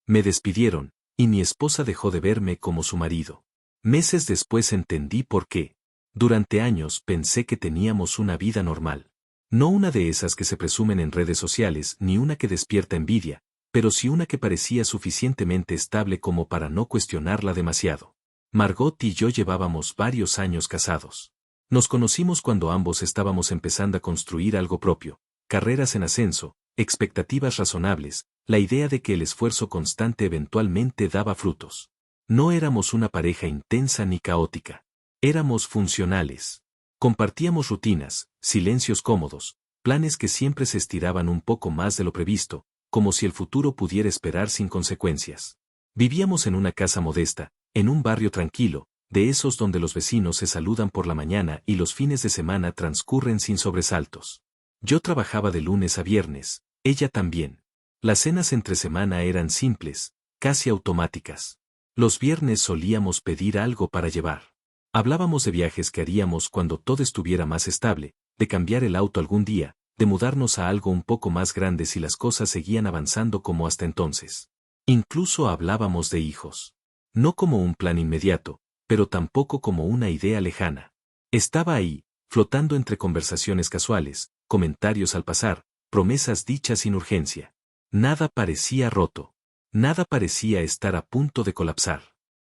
Me despidieron, y mi esposa dejó de verme como su marido. Meses después entendí por qué. Durante años pensé que teníamos una vida normal. No una de esas que se presumen en redes sociales ni una que despierta envidia, pero sí una que parecía suficientemente estable como para no cuestionarla demasiado. Margot y yo llevábamos varios años casados. Nos conocimos cuando ambos estábamos empezando a construir algo propio, carreras en ascenso, expectativas razonables, la idea de que el esfuerzo constante eventualmente daba frutos. No éramos una pareja intensa ni caótica. Éramos funcionales. Compartíamos rutinas, silencios cómodos, planes que siempre se estiraban un poco más de lo previsto, como si el futuro pudiera esperar sin consecuencias. Vivíamos en una casa modesta, en un barrio tranquilo, de esos donde los vecinos se saludan por la mañana y los fines de semana transcurren sin sobresaltos. Yo trabajaba de lunes a viernes, ella también. Las cenas entre semana eran simples, casi automáticas. Los viernes solíamos pedir algo para llevar. Hablábamos de viajes que haríamos cuando todo estuviera más estable, de cambiar el auto algún día, de mudarnos a algo un poco más grande si las cosas seguían avanzando como hasta entonces. Incluso hablábamos de hijos. No como un plan inmediato, pero tampoco como una idea lejana. Estaba ahí, flotando entre conversaciones casuales, comentarios al pasar, promesas dichas sin urgencia. Nada parecía roto. Nada parecía estar a punto de colapsar.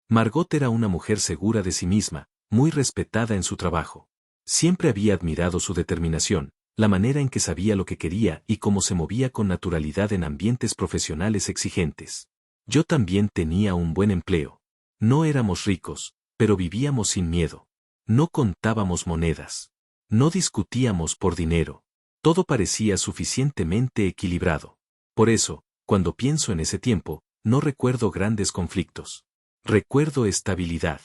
Margot era una mujer segura de sí misma, muy respetada en su trabajo. Siempre había admirado su determinación, la manera en que sabía lo que quería y cómo se movía con naturalidad en ambientes profesionales exigentes. Yo también tenía un buen empleo. No éramos ricos, pero vivíamos sin miedo. No contábamos monedas. No discutíamos por dinero. Todo parecía suficientemente equilibrado. Por eso, cuando pienso en ese tiempo, no recuerdo grandes conflictos. Recuerdo estabilidad.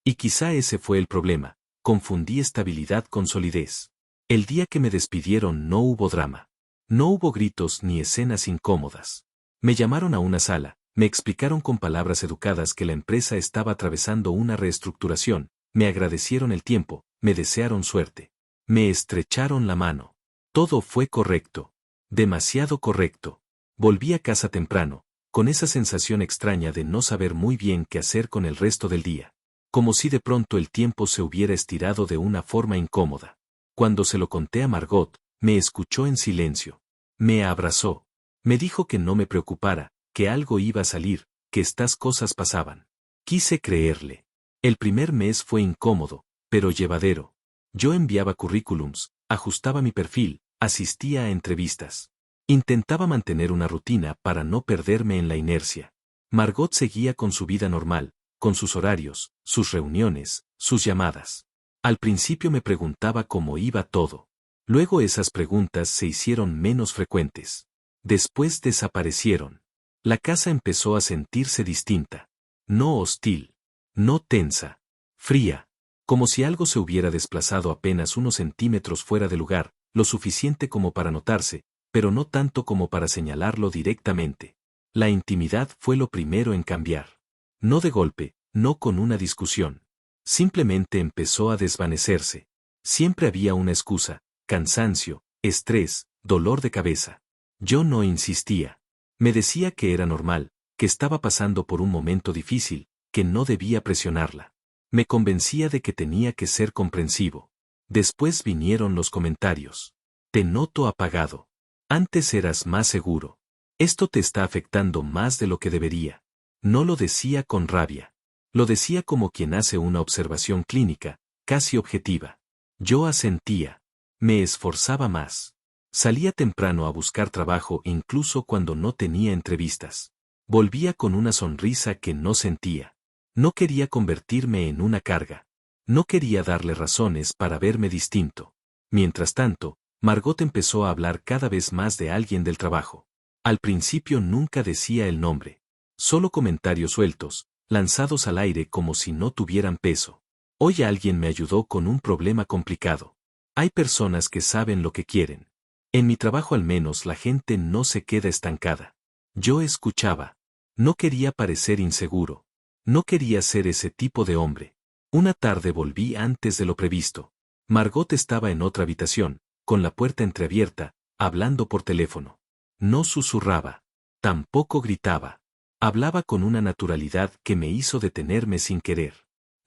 Y quizá ese fue el problema, confundí estabilidad con solidez. El día que me despidieron no hubo drama. No hubo gritos ni escenas incómodas. Me llamaron a una sala, me explicaron con palabras educadas que la empresa estaba atravesando una reestructuración, me agradecieron el tiempo, me desearon suerte. Me estrecharon la mano. Todo fue correcto. Demasiado correcto. Volví a casa temprano, con esa sensación extraña de no saber muy bien qué hacer con el resto del día. Como si de pronto el tiempo se hubiera estirado de una forma incómoda. Cuando se lo conté a Margot, me escuchó en silencio. Me abrazó. Me dijo que no me preocupara, que algo iba a salir, que estas cosas pasaban. Quise creerle. El primer mes fue incómodo, pero llevadero. Yo enviaba currículums, ajustaba mi perfil, asistía a entrevistas. Intentaba mantener una rutina para no perderme en la inercia. Margot seguía con su vida normal, con sus horarios, sus reuniones, sus llamadas. Al principio me preguntaba cómo iba todo. Luego esas preguntas se hicieron menos frecuentes. Después desaparecieron. La casa empezó a sentirse distinta. No hostil. No tensa. Fría. Como si algo se hubiera desplazado apenas unos centímetros fuera de lugar, lo suficiente como para notarse, pero no tanto como para señalarlo directamente. La intimidad fue lo primero en cambiar. No de golpe, no con una discusión. Simplemente empezó a desvanecerse. Siempre había una excusa: cansancio, estrés, dolor de cabeza. Yo no insistía. Me decía que era normal, que estaba pasando por un momento difícil, que no debía presionarla. Me convencía de que tenía que ser comprensivo. Después vinieron los comentarios. Te noto apagado. Antes eras más seguro. Esto te está afectando más de lo que debería. No lo decía con rabia. Lo decía como quien hace una observación clínica, casi objetiva. Yo asentía. Me esforzaba más. Salía temprano a buscar trabajo incluso cuando no tenía entrevistas. Volvía con una sonrisa que no sentía. No quería convertirme en una carga. No quería darle razones para verme distinto. Mientras tanto, Margot empezó a hablar cada vez más de alguien del trabajo. Al principio nunca decía el nombre. Solo comentarios sueltos, lanzados al aire como si no tuvieran peso. Hoy alguien me ayudó con un problema complicado. Hay personas que saben lo que quieren. En mi trabajo al menos la gente no se queda estancada. Yo escuchaba. No quería parecer inseguro. No quería ser ese tipo de hombre. Una tarde volví antes de lo previsto. Margot estaba en otra habitación, con la puerta entreabierta, hablando por teléfono. No susurraba. Tampoco gritaba. Hablaba con una naturalidad que me hizo detenerme sin querer.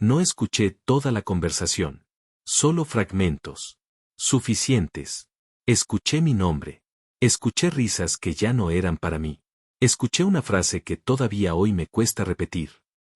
No escuché toda la conversación. Solo fragmentos. Suficientes. Escuché mi nombre. Escuché risas que ya no eran para mí. Escuché una frase que todavía hoy me cuesta repetir.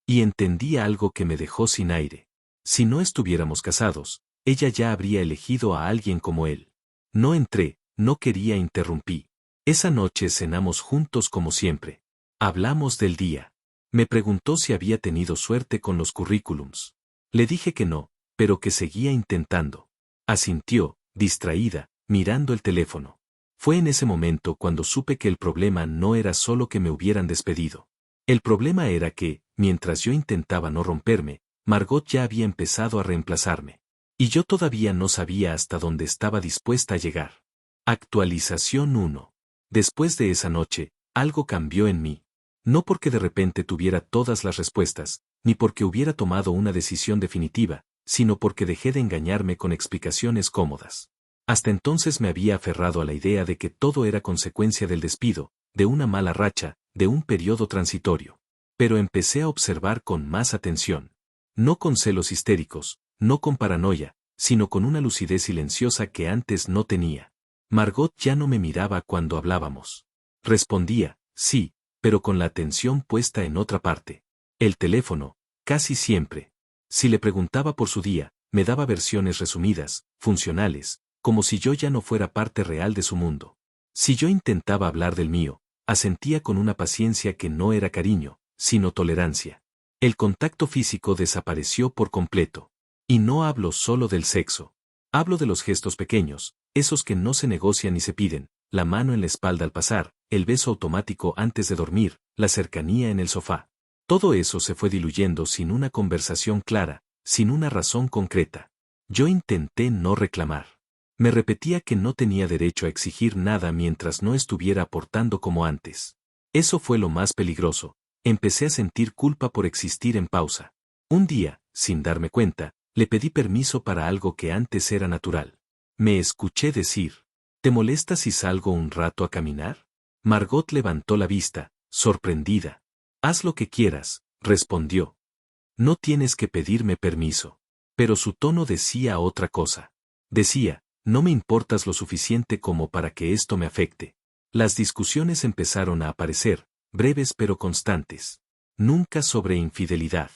Y entendí algo que me dejó sin aire. Si no estuviéramos casados, ella ya habría elegido a alguien como él. No entré, no quería, interrumpí. Esa noche cenamos juntos como siempre. Hablamos del día. Me preguntó si había tenido suerte con los currículums. Le dije que no, pero que seguía intentando. Asintió, distraída, mirando el teléfono. Fue en ese momento cuando supe que el problema no era solo que me hubieran despedido. El problema era que, mientras yo intentaba no romperme, Margot ya había empezado a reemplazarme. Y yo todavía no sabía hasta dónde estaba dispuesta a llegar. Actualización 1. Después de esa noche, algo cambió en mí. No porque de repente tuviera todas las respuestas, ni porque hubiera tomado una decisión definitiva, sino porque dejé de engañarme con explicaciones cómodas. Hasta entonces me había aferrado a la idea de que todo era consecuencia del despido, de una mala racha, de un periodo transitorio. Pero empecé a observar con más atención. No con celos histéricos, no con paranoia, sino con una lucidez silenciosa que antes no tenía. Margot ya no me miraba cuando hablábamos. Respondía, sí, pero con la atención puesta en otra parte. El teléfono, casi siempre. Si le preguntaba por su día, me daba versiones resumidas, funcionales, como si yo ya no fuera parte real de su mundo. Si yo intentaba hablar del mío, asentía con una paciencia que no era cariño, sino tolerancia. El contacto físico desapareció por completo. Y no hablo solo del sexo. Hablo de los gestos pequeños, esos que no se negocian ni se piden, la mano en la espalda al pasar, el beso automático antes de dormir, la cercanía en el sofá. Todo eso se fue diluyendo sin una conversación clara, sin una razón concreta. Yo intenté no reclamar. Me repetía que no tenía derecho a exigir nada mientras no estuviera aportando como antes. Eso fue lo más peligroso. Empecé a sentir culpa por existir en pausa. Un día, sin darme cuenta, le pedí permiso para algo que antes era natural. Me escuché decir, ¿te molesta si salgo un rato a caminar? Margot levantó la vista, sorprendida. Haz lo que quieras, respondió. No tienes que pedirme permiso. Pero su tono decía otra cosa. Decía, no me importas lo suficiente como para que esto me afecte. Las discusiones empezaron a aparecer, breves pero constantes. Nunca sobre infidelidad.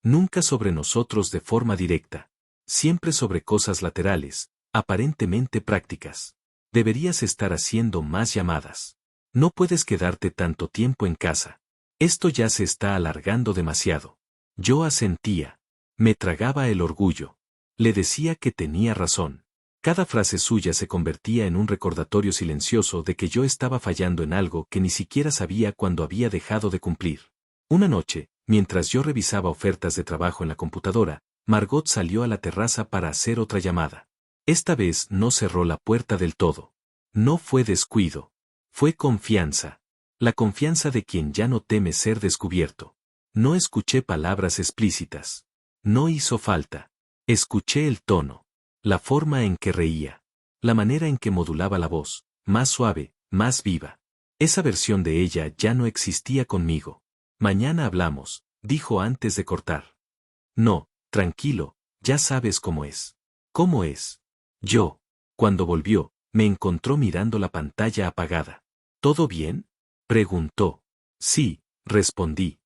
Nunca sobre nosotros de forma directa. Siempre sobre cosas laterales, aparentemente prácticas. Deberías estar haciendo más llamadas. No puedes quedarte tanto tiempo en casa. Esto ya se está alargando demasiado. Yo asentía. Me tragaba el orgullo. Le decía que tenía razón. Cada frase suya se convertía en un recordatorio silencioso de que yo estaba fallando en algo que ni siquiera sabía cuándo había dejado de cumplir. Una noche, mientras yo revisaba ofertas de trabajo en la computadora, Margot salió a la terraza para hacer otra llamada. Esta vez no cerró la puerta del todo. No fue descuido. Fue confianza. La confianza de quien ya no teme ser descubierto. No escuché palabras explícitas. No hizo falta. Escuché el tono. La forma en que reía. La manera en que modulaba la voz, más suave, más viva. Esa versión de ella ya no existía conmigo. Mañana hablamos, dijo antes de cortar. No, tranquilo, ya sabes cómo es. ¿Cómo es? Yo. Cuando volvió, me encontró mirando la pantalla apagada. ¿Todo bien? Preguntó. Sí, respondí.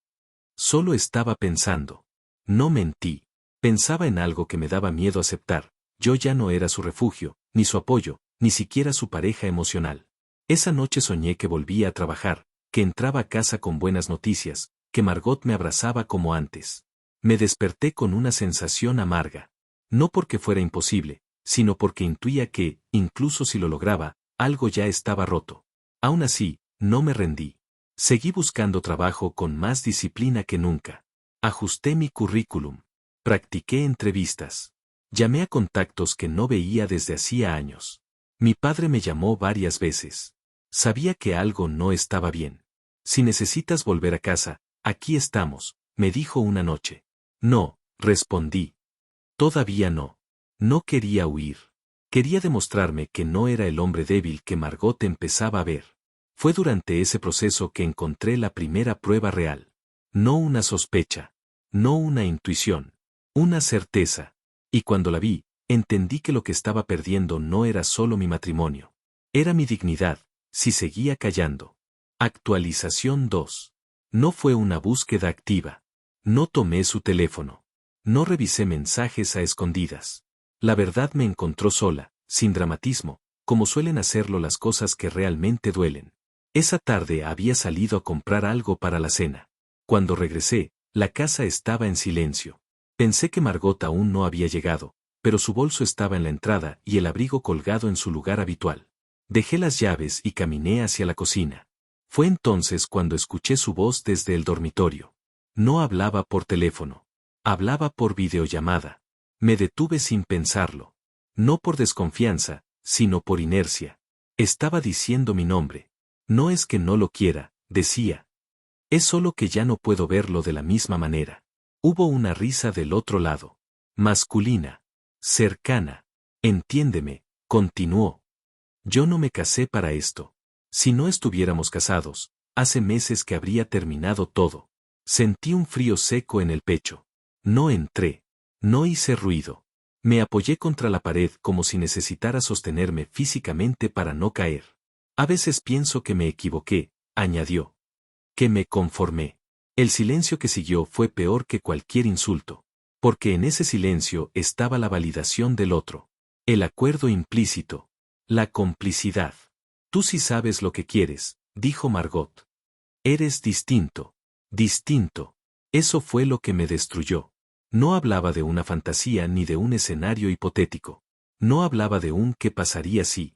Solo estaba pensando. No mentí. Pensaba en algo que me daba miedo aceptar. Yo ya no era su refugio, ni su apoyo, ni siquiera su pareja emocional. Esa noche soñé que volvía a trabajar, que entraba a casa con buenas noticias, que Margot me abrazaba como antes. Me desperté con una sensación amarga. No porque fuera imposible, sino porque intuía que, incluso si lo lograba, algo ya estaba roto. Aún así, no me rendí. Seguí buscando trabajo con más disciplina que nunca. Ajusté mi currículum. Practiqué entrevistas. Llamé a contactos que no veía desde hacía años. Mi padre me llamó varias veces. Sabía que algo no estaba bien. Si necesitas volver a casa, aquí estamos, me dijo una noche. No, respondí. Todavía no. No quería huir. Quería demostrarme que no era el hombre débil que Margot empezaba a ver. Fue durante ese proceso que encontré la primera prueba real. No una sospecha, no una intuición, una certeza. Y cuando la vi, entendí que lo que estaba perdiendo no era solo mi matrimonio. Era mi dignidad, si seguía callando. Actualización 2. No fue una búsqueda activa. No tomé su teléfono. No revisé mensajes a escondidas. La verdad me encontró sola, sin dramatismo, como suelen hacerlo las cosas que realmente duelen. Esa tarde había salido a comprar algo para la cena. Cuando regresé, la casa estaba en silencio. Pensé que Margot aún no había llegado, pero su bolso estaba en la entrada y el abrigo colgado en su lugar habitual. Dejé las llaves y caminé hacia la cocina. Fue entonces cuando escuché su voz desde el dormitorio. No hablaba por teléfono. Hablaba por videollamada. Me detuve sin pensarlo. No por desconfianza, sino por inercia. Estaba diciendo mi nombre. No es que no lo quiera, decía. Es solo que ya no puedo verlo de la misma manera. Hubo una risa del otro lado. Masculina. Cercana. Entiéndeme, continuó. Yo no me casé para esto. Si no estuviéramos casados, hace meses que habría terminado todo. Sentí un frío seco en el pecho. No entré. No hice ruido. Me apoyé contra la pared como si necesitara sostenerme físicamente para no caer. A veces pienso que me equivoqué, añadió. Que me conformé. El silencio que siguió fue peor que cualquier insulto. Porque en ese silencio estaba la validación del otro. El acuerdo implícito. La complicidad. Tú sí sabes lo que quieres, dijo Margot. Eres distinto. Distinto. Eso fue lo que me destruyó. No hablaba de una fantasía ni de un escenario hipotético. No hablaba de un qué pasaría si.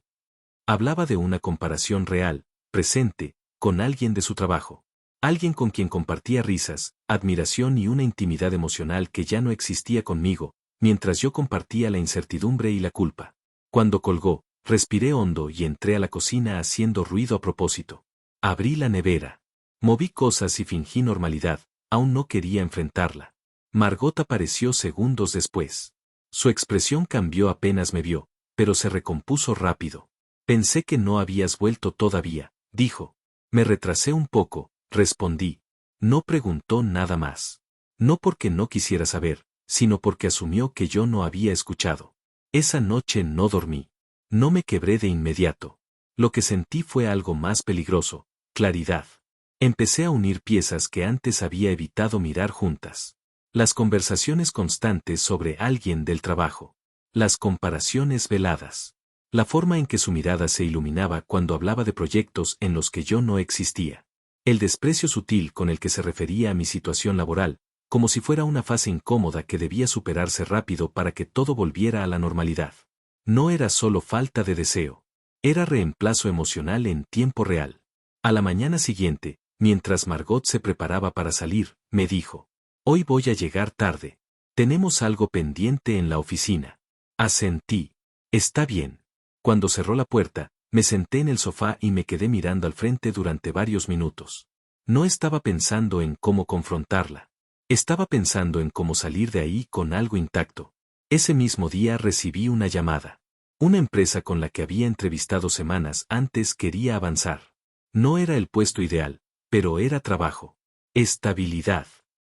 Hablaba de una comparación real, presente, con alguien de su trabajo. Alguien con quien compartía risas, admiración y una intimidad emocional que ya no existía conmigo, mientras yo compartía la incertidumbre y la culpa. Cuando colgó, respiré hondo y entré a la cocina haciendo ruido a propósito. Abrí la nevera. Moví cosas y fingí normalidad, aún no quería enfrentarla. Margot apareció segundos después. Su expresión cambió apenas me vio, pero se recompuso rápido. Pensé que no habías vuelto todavía, dijo. Me retrasé un poco, respondí. No preguntó nada más. No porque no quisiera saber, sino porque asumió que yo no había escuchado. Esa noche no dormí. No me quebré de inmediato. Lo que sentí fue algo más peligroso, claridad. Empecé a unir piezas que antes había evitado mirar juntas. Las conversaciones constantes sobre alguien del trabajo. Las comparaciones veladas. La forma en que su mirada se iluminaba cuando hablaba de proyectos en los que yo no existía. El desprecio sutil con el que se refería a mi situación laboral, como si fuera una fase incómoda que debía superarse rápido para que todo volviera a la normalidad. No era solo falta de deseo. Era reemplazo emocional en tiempo real. A la mañana siguiente, mientras Margot se preparaba para salir, me dijo. Hoy voy a llegar tarde. Tenemos algo pendiente en la oficina. Asentí. Está bien. Cuando cerró la puerta, me senté en el sofá y me quedé mirando al frente durante varios minutos. No estaba pensando en cómo confrontarla. Estaba pensando en cómo salir de ahí con algo intacto. Ese mismo día recibí una llamada. Una empresa con la que había entrevistado semanas antes quería avanzar. No era el puesto ideal, pero era trabajo. Estabilidad.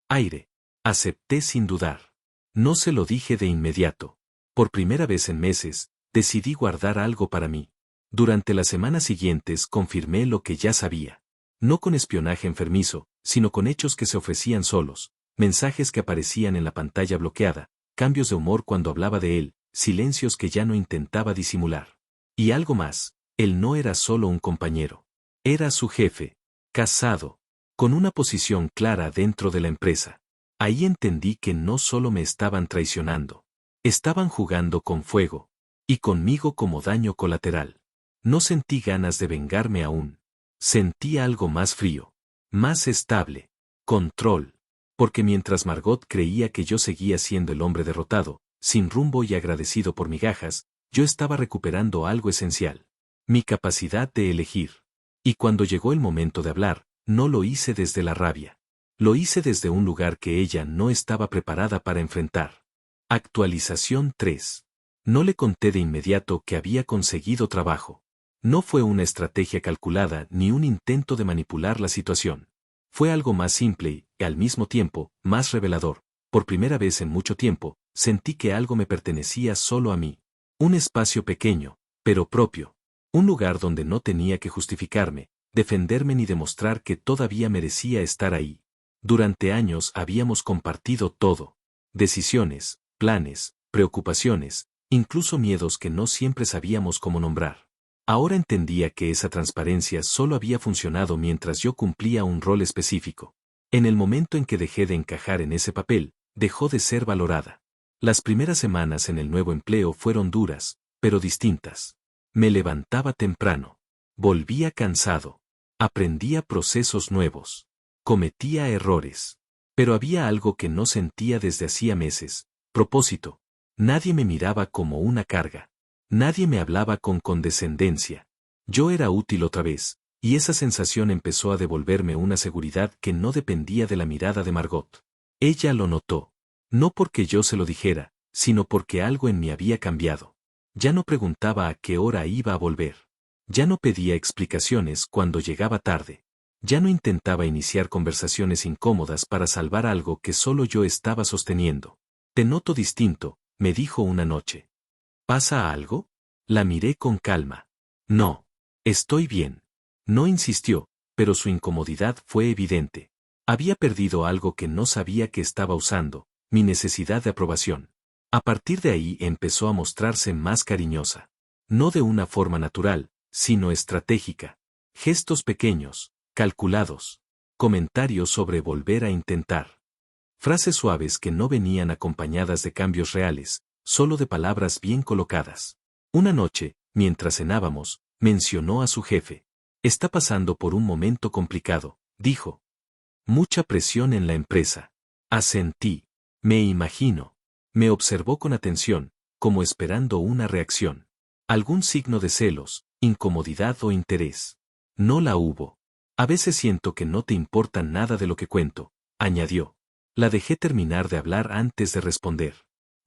Aire. Acepté sin dudar. No se lo dije de inmediato. Por primera vez en meses, decidí guardar algo para mí. Durante las semanas siguientes confirmé lo que ya sabía. No con espionaje enfermizo, sino con hechos que se ofrecían solos, mensajes que aparecían en la pantalla bloqueada, cambios de humor cuando hablaba de él, silencios que ya no intentaba disimular. Y algo más, él no era solo un compañero. Era su jefe, casado, con una posición clara dentro de la empresa. Ahí entendí que no solo me estaban traicionando. Estaban jugando con fuego. Y conmigo como daño colateral. No sentí ganas de vengarme aún. Sentí algo más frío. Más estable. Control. Porque mientras Margot creía que yo seguía siendo el hombre derrotado, sin rumbo y agradecido por migajas, yo estaba recuperando algo esencial. Mi capacidad de elegir. Y cuando llegó el momento de hablar, no lo hice desde la rabia. Lo hice desde un lugar que ella no estaba preparada para enfrentar. Actualización 3. No le conté de inmediato que había conseguido trabajo. No fue una estrategia calculada ni un intento de manipular la situación. Fue algo más simple y, al mismo tiempo, más revelador. Por primera vez en mucho tiempo, sentí que algo me pertenecía solo a mí. Un espacio pequeño, pero propio. Un lugar donde no tenía que justificarme, defenderme ni demostrar que todavía merecía estar ahí. Durante años habíamos compartido todo. Decisiones, planes, preocupaciones, incluso miedos que no siempre sabíamos cómo nombrar. Ahora entendía que esa transparencia solo había funcionado mientras yo cumplía un rol específico. En el momento en que dejé de encajar en ese papel, dejó de ser valorada. Las primeras semanas en el nuevo empleo fueron duras, pero distintas. Me levantaba temprano. Volvía cansado. Aprendía procesos nuevos. Cometía errores. Pero había algo que no sentía desde hacía meses: propósito. Nadie me miraba como una carga. Nadie me hablaba con condescendencia. Yo era útil otra vez, y esa sensación empezó a devolverme una seguridad que no dependía de la mirada de Margot. Ella lo notó. No porque yo se lo dijera, sino porque algo en mí había cambiado. Ya no preguntaba a qué hora iba a volver. Ya no pedía explicaciones cuando llegaba tarde. Ya no intentaba iniciar conversaciones incómodas para salvar algo que solo yo estaba sosteniendo. Te noto distinto, me dijo una noche. ¿Pasa algo? La miré con calma. No. Estoy bien. No insistió, pero su incomodidad fue evidente. Había perdido algo que no sabía que estaba usando: mi necesidad de aprobación. A partir de ahí empezó a mostrarse más cariñosa. No de una forma natural, sino estratégica. Gestos pequeños, calculados. Comentarios sobre volver a intentar. Frases suaves que no venían acompañadas de cambios reales, solo de palabras bien colocadas. Una noche, mientras cenábamos, mencionó a su jefe. Está pasando por un momento complicado, dijo. Mucha presión en la empresa. Asentí. Me imagino. Me observó con atención, como esperando una reacción. Algún signo de celos, incomodidad o interés. No la hubo. A veces siento que no te importa nada de lo que cuento, añadió. La dejé terminar de hablar antes de responder.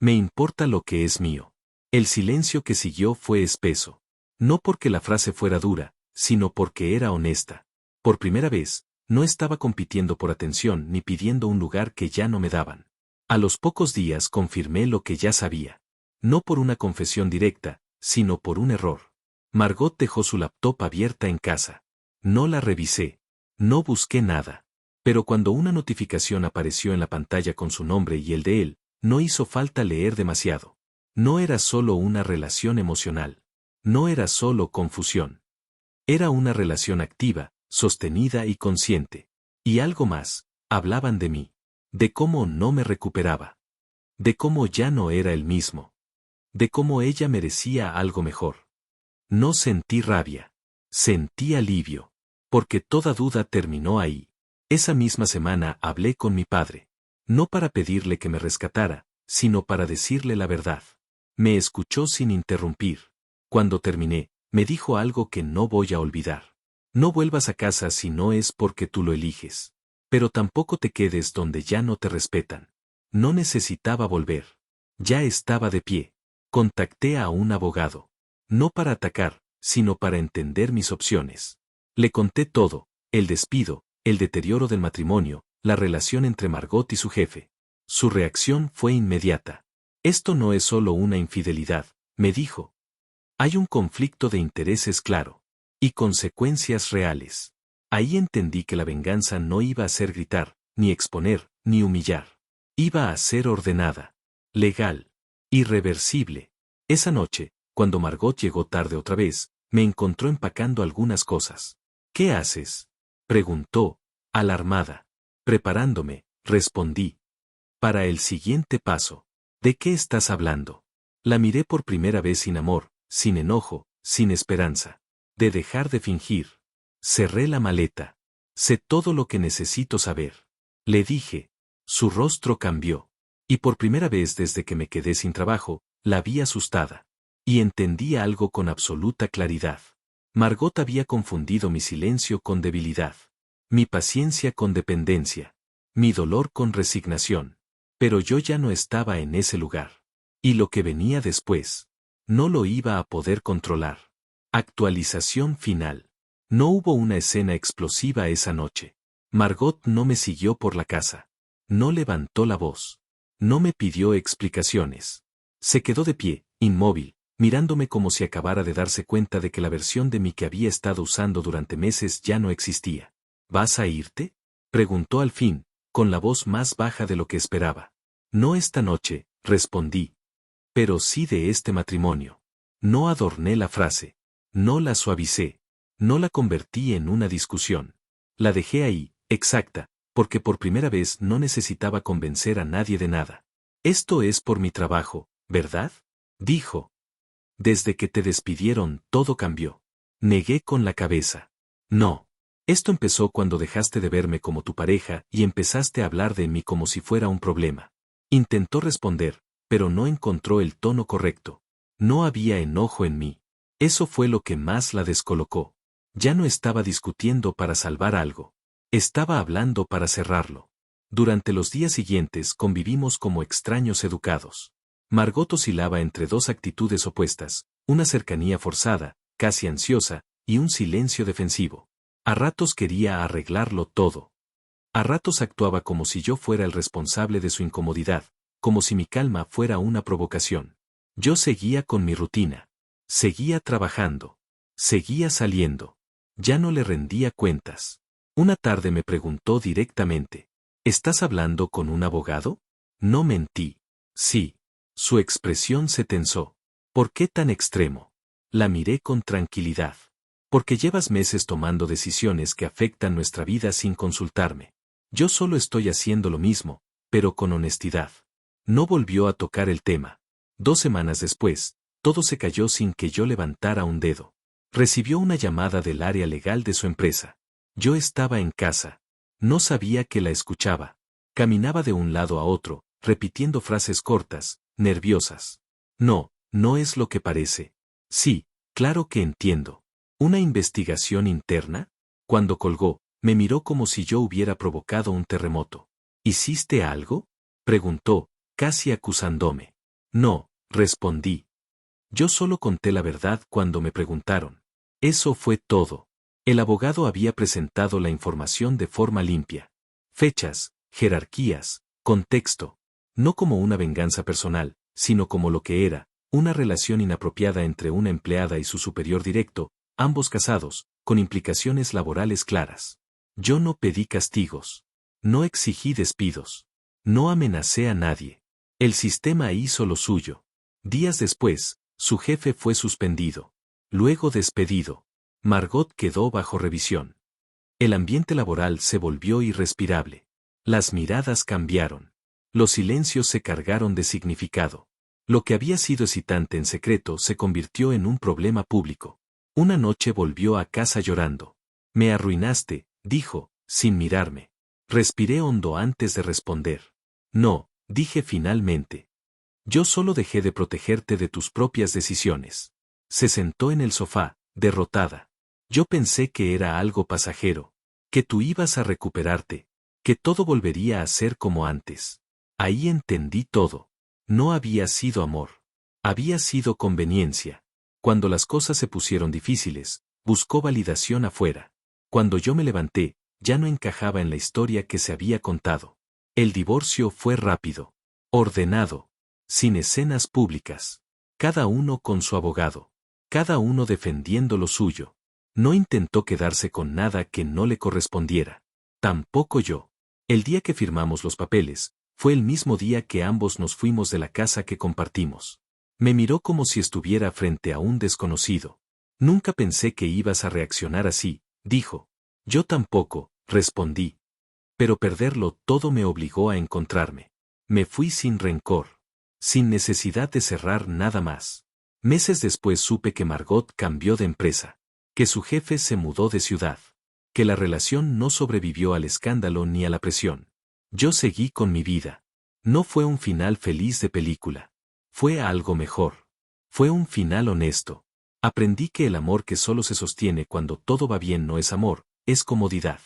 Me importa lo que es mío. El silencio que siguió fue espeso. No porque la frase fuera dura, sino porque era honesta. Por primera vez, no estaba compitiendo por atención ni pidiendo un lugar que ya no me daban. A los pocos días confirmé lo que ya sabía. No por una confesión directa, sino por un error. Margot dejó su laptop abierta en casa. No la revisé. No busqué nada. Pero cuando una notificación apareció en la pantalla con su nombre y el de él, no hizo falta leer demasiado. No era solo una relación emocional. No era solo confusión. Era una relación activa, sostenida y consciente. Y algo más: hablaban de mí. De cómo no me recuperaba. De cómo ya no era el mismo. De cómo ella merecía algo mejor. No sentí rabia. Sentí alivio. Porque toda duda terminó ahí. Esa misma semana hablé con mi padre. No para pedirle que me rescatara, sino para decirle la verdad. Me escuchó sin interrumpir. Cuando terminé, me dijo algo que no voy a olvidar. No vuelvas a casa si no es porque tú lo eliges. Pero tampoco te quedes donde ya no te respetan. No necesitaba volver. Ya estaba de pie. Contacté a un abogado. No para atacar, sino para entender mis opciones. Le conté todo: el despido, el deterioro del matrimonio, la relación entre Margot y su jefe. Su reacción fue inmediata. Esto no es solo una infidelidad, me dijo. Hay un conflicto de intereses claro. Y consecuencias reales. Ahí entendí que la venganza no iba a ser gritar, ni exponer, ni humillar. Iba a ser ordenada. Legal. Irreversible. Esa noche, cuando Margot llegó tarde otra vez, me encontró empacando algunas cosas. ¿Qué haces?, preguntó, alarmada. Preparándome, respondí. Para el siguiente paso. ¿De qué estás hablando? La miré por primera vez sin amor, sin enojo, sin esperanza. De dejar de fingir. Cerré la maleta. Sé todo lo que necesito saber. Le dije. Su rostro cambió. Y por primera vez desde que me quedé sin trabajo, la vi asustada. Y entendí algo con absoluta claridad. Margot había confundido mi silencio con debilidad. Mi paciencia con dependencia. Mi dolor con resignación. Pero yo ya no estaba en ese lugar. Y lo que venía después, no lo iba a poder controlar. Actualización final. No hubo una escena explosiva esa noche. Margot no me siguió por la casa. No levantó la voz. No me pidió explicaciones. Se quedó de pie, inmóvil, mirándome como si acabara de darse cuenta de que la versión de mí que había estado usando durante meses ya no existía. ¿Vas a irte?, preguntó al fin, con la voz más baja de lo que esperaba. No esta noche, respondí. Pero sí de este matrimonio. No adorné la frase. No la suavicé. No la convertí en una discusión. La dejé ahí, exacta, porque por primera vez no necesitaba convencer a nadie de nada. Esto es por mi trabajo, ¿verdad?, dijo. Desde que te despidieron todo cambió. Negué con la cabeza. No. Esto empezó cuando dejaste de verme como tu pareja y empezaste a hablar de mí como si fuera un problema. Intentó responder, pero no encontró el tono correcto. No había enojo en mí. Eso fue lo que más la descolocó. Ya no estaba discutiendo para salvar algo. Estaba hablando para cerrarlo. Durante los días siguientes convivimos como extraños educados. Margot oscilaba entre dos actitudes opuestas, una cercanía forzada, casi ansiosa, y un silencio defensivo. A ratos quería arreglarlo todo. A ratos actuaba como si yo fuera el responsable de su incomodidad, como si mi calma fuera una provocación. Yo seguía con mi rutina. Seguía trabajando. Seguía saliendo. Ya no le rendía cuentas. Una tarde me preguntó directamente: ¿estás hablando con un abogado? No mentí. Sí. Su expresión se tensó. ¿Por qué tan extremo? La miré con tranquilidad. Porque llevas meses tomando decisiones que afectan nuestra vida sin consultarme. Yo solo estoy haciendo lo mismo, pero con honestidad. No volvió a tocar el tema. 2 semanas después, todo se cayó sin que yo levantara un dedo. Recibió una llamada del área legal de su empresa. Yo estaba en casa. No sabía que la escuchaba. Caminaba de un lado a otro, repitiendo frases cortas, nerviosas. No, no es lo que parece. Sí, claro que entiendo. ¿Una investigación interna? Cuando colgó, me miró como si yo hubiera provocado un terremoto. ¿Hiciste algo?, preguntó, casi acusándome. No, respondí. Yo solo conté la verdad cuando me preguntaron. Eso fue todo. El abogado había presentado la información de forma limpia. Fechas, jerarquías, contexto. No como una venganza personal, sino como lo que era, una relación inapropiada entre una empleada y su superior directo, ambos casados, con implicaciones laborales claras. Yo no pedí castigos. No exigí despidos. No amenacé a nadie. El sistema hizo lo suyo. Días después, su jefe fue suspendido. Luego despedido. Margot quedó bajo revisión. El ambiente laboral se volvió irrespirable. Las miradas cambiaron. Los silencios se cargaron de significado. Lo que había sido excitante en secreto se convirtió en un problema público. Una noche volvió a casa llorando. Me arruinaste, dijo, sin mirarme. Respiré hondo antes de responder. No, dije finalmente. Yo solo dejé de protegerte de tus propias decisiones. Se sentó en el sofá, derrotada. Yo pensé que era algo pasajero, que tú ibas a recuperarte, que todo volvería a ser como antes. Ahí entendí todo. No había sido amor. Había sido conveniencia. Cuando las cosas se pusieron difíciles, buscó validación afuera. Cuando yo me levanté, ya no encajaba en la historia que se había contado. El divorcio fue rápido, ordenado, sin escenas públicas. Cada uno con su abogado. Cada uno defendiendo lo suyo. No intentó quedarse con nada que no le correspondiera. Tampoco yo. El día que firmamos los papeles, fue el mismo día que ambos nos fuimos de la casa que compartimos. Me miró como si estuviera frente a un desconocido. Nunca pensé que ibas a reaccionar así, dijo. Yo tampoco, respondí. Pero perderlo todo me obligó a encontrarme. Me fui sin rencor. Sin necesidad de cerrar nada más. Meses después supe que Margot cambió de empresa. Que su jefe se mudó de ciudad. Que la relación no sobrevivió al escándalo ni a la presión. Yo seguí con mi vida. No fue un final feliz de película. Fue algo mejor. Fue un final honesto. Aprendí que el amor que solo se sostiene cuando todo va bien no es amor, es comodidad.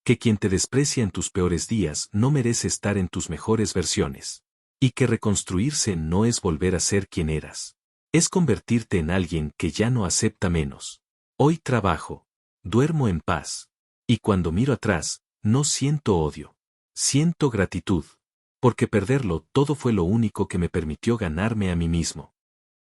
Que quien te desprecia en tus peores días no merece estar en tus mejores versiones. Y que reconstruirse no es volver a ser quien eras. Es convertirte en alguien que ya no acepta menos. Hoy trabajo. Duermo en paz. Y cuando miro atrás, no siento odio. Siento gratitud. Porque perderlo todo fue lo único que me permitió ganarme a mí mismo.